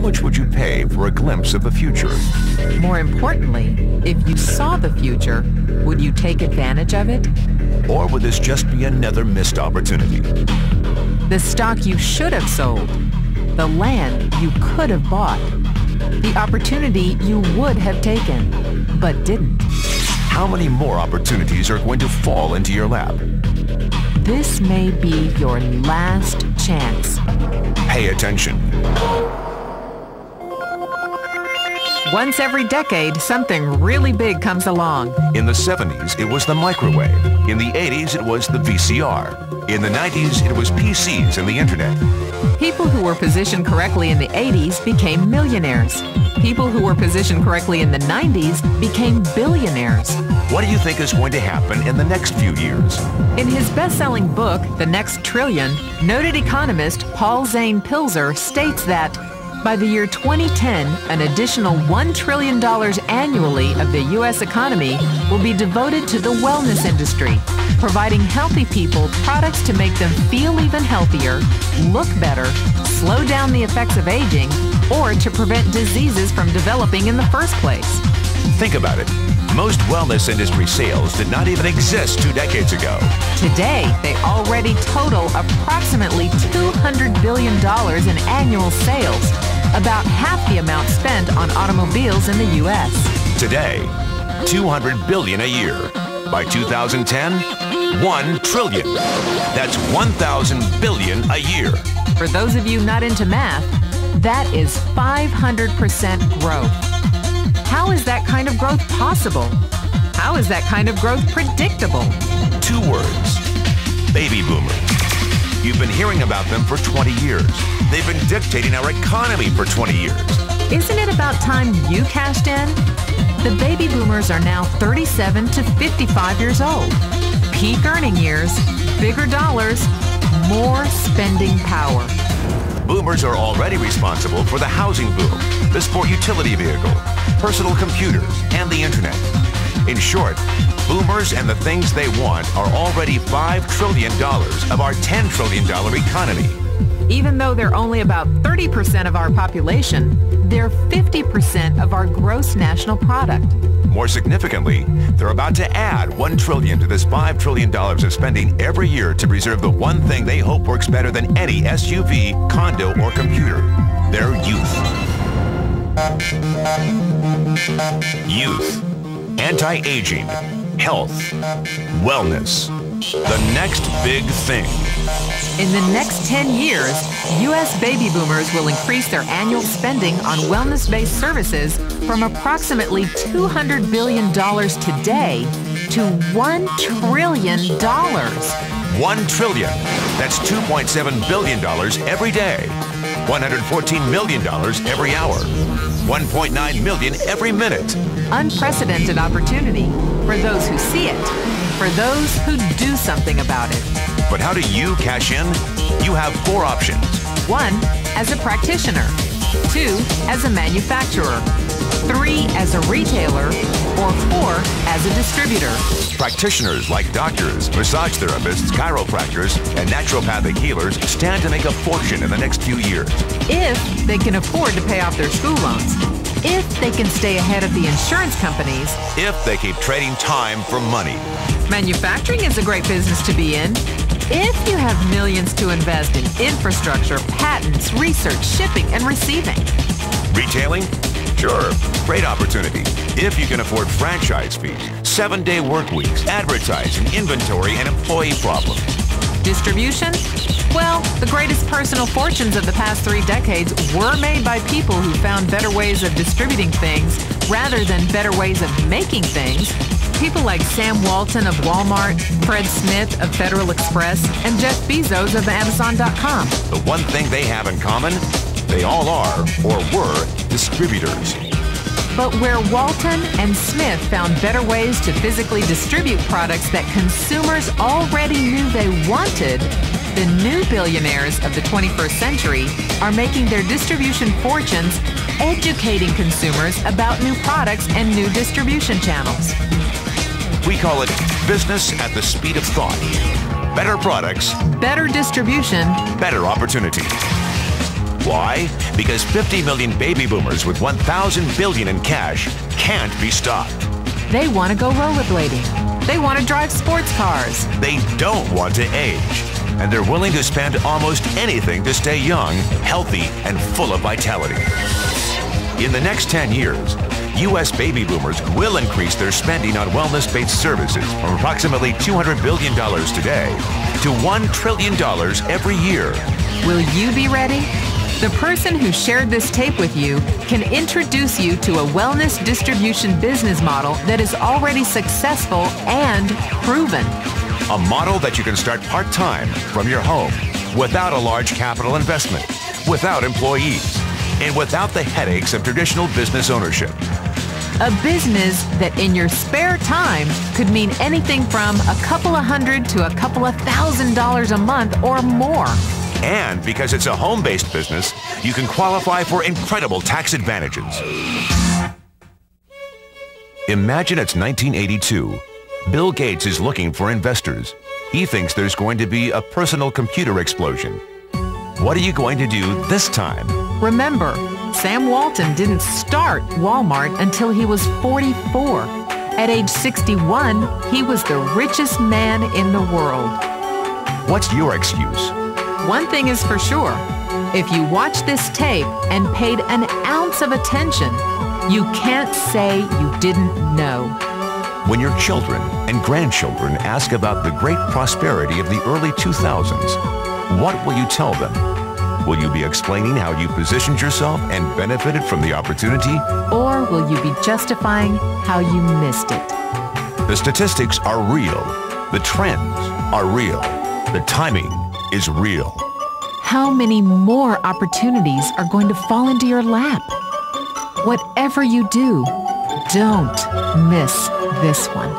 much would you pay for a glimpse of the future? More importantly, if you saw the future, would you take advantage of it? Or would this just be another missed opportunity? The stock you should have sold, the land you could have bought, the opportunity you would have taken, but didn't. How many more opportunities are going to fall into your lap? This may be your last chance. Pay attention. Once every decade, something really big comes along. In the 70s, it was the microwave. In the 80s, it was the VCR. In the 90s, it was PCs and the internet. People who were positioned correctly in the 80s became millionaires. People who were positioned correctly in the 90s became billionaires. What do you think is going to happen in the next few years? In his best-selling book, The Next Trillion, noted economist Paul Zane Pilzer states that by the year 2010, an additional $1 trillion annually of the U.S. economy will be devoted to the wellness industry, providing healthy people products to make them feel even healthier, look better, slow down the effects of aging, or to prevent diseases from developing in the first place. Think about it. Most wellness industry sales did not even exist 2 decades ago. Today, they already total approximately $200 billion in annual sales, about half the amount spent on automobiles in the U.S. Today, $200 billion a year. By 2010, $1 trillion. That's 1,000 billion a year. For those of you not into math, that is 500% growth. How is that kind of growth possible? How is that kind of growth predictable? 2 words. Baby boomers. You've been hearing about them for 20 years. They've been dictating our economy for 20 years. Isn't it about time you cashed in? The baby boomers are now 37 to 55 years old. Peak earning years, bigger dollars, more spending power. Boomers are already responsible for the housing boom, the sport utility vehicle, personal computers, and the internet. In short, boomers and the things they want are already $5 trillion of our $10 trillion economy. Even though they're only about 30% of our population, they're 50% of our gross national product. More significantly, they're about to add $1 trillion to this $5 trillion of spending every year to preserve the one thing they hope works better than any SUV, condo, or computer: their youth. Youth. Anti-aging. Health. Wellness. The next big thing. In the next 10 years, U.S. baby boomers will increase their annual spending on wellness-based services from approximately $200 billion today to $1 trillion. $1 trillion. That's $2.7 billion every day. $114 million every hour. $1.9 million every minute. Unprecedented opportunity for those who see it, for those who do something about it. But how do you cash in? You have 4 options. 1, as a practitioner. 2, as a manufacturer. 3, as a retailer. Or 4, as a distributor. Practitioners like doctors, massage therapists, chiropractors, and naturopathic healers stand to make a fortune in the next few years. If they can afford to pay off their school loans. If they can stay ahead of the insurance companies. If they keep trading time for money. Manufacturing is a great business to be in. If you have millions to invest in infrastructure, patents, research, shipping, and receiving. Retailing? Sure, great opportunity. If you can afford franchise fees, 7-day work weeks, advertising, inventory, and employee problems. Distribution? Well, the greatest personal fortunes of the past 3 decades were made by people who found better ways of distributing things rather than better ways of making things. People like Sam Walton of Walmart, Fred Smith of Federal Express, and Jeff Bezos of Amazon.com. The one thing they have in common, they all are, or were, distributors. But where Walton and Smith found better ways to physically distribute products that consumers already knew they wanted, the new billionaires of the 21st century are making their distribution fortunes educating consumers about new products and new distribution channels. We call it business at the speed of thought. Better products, better distribution, better opportunity. Why? Because 50 million baby boomers with 1,000 billion in cash can't be stopped. They want to go rollerblading. They want to drive sports cars. They don't want to age. And they're willing to spend almost anything to stay young, healthy, and full of vitality. In the next 10 years, U.S. baby boomers will increase their spending on wellness-based services from approximately $200 billion today to $1 trillion every year. Will you be ready? The person who shared this tape with you can introduce you to a wellness distribution business model that is already successful and proven. A model that you can start part-time from your home without a large capital investment, without employees, and without the headaches of traditional business ownership. A business that in your spare time could mean anything from a couple of $100 to a couple of $1,000 a month or more. And because it's a home-based business, you can qualify for incredible tax advantages. Imagine it's 1982. Bill Gates is looking for investors. He thinks there's going to be a personal computer explosion. What are you going to do this time? Remember, Sam Walton didn't start Walmart until he was 44. At age 61, he was the richest man in the world. What's your excuse? One thing is for sure. If you watch this tape and paid an ounce of attention, you can't say you didn't know. When your children and grandchildren ask about the great prosperity of the early 2000s, what will you tell them? Will you be explaining how you positioned yourself and benefited from the opportunity? Or will you be justifying how you missed it? The statistics are real. The trends are real. The timing is real. How many more opportunities are going to fall into your lap? Whatever you do, don't miss this one.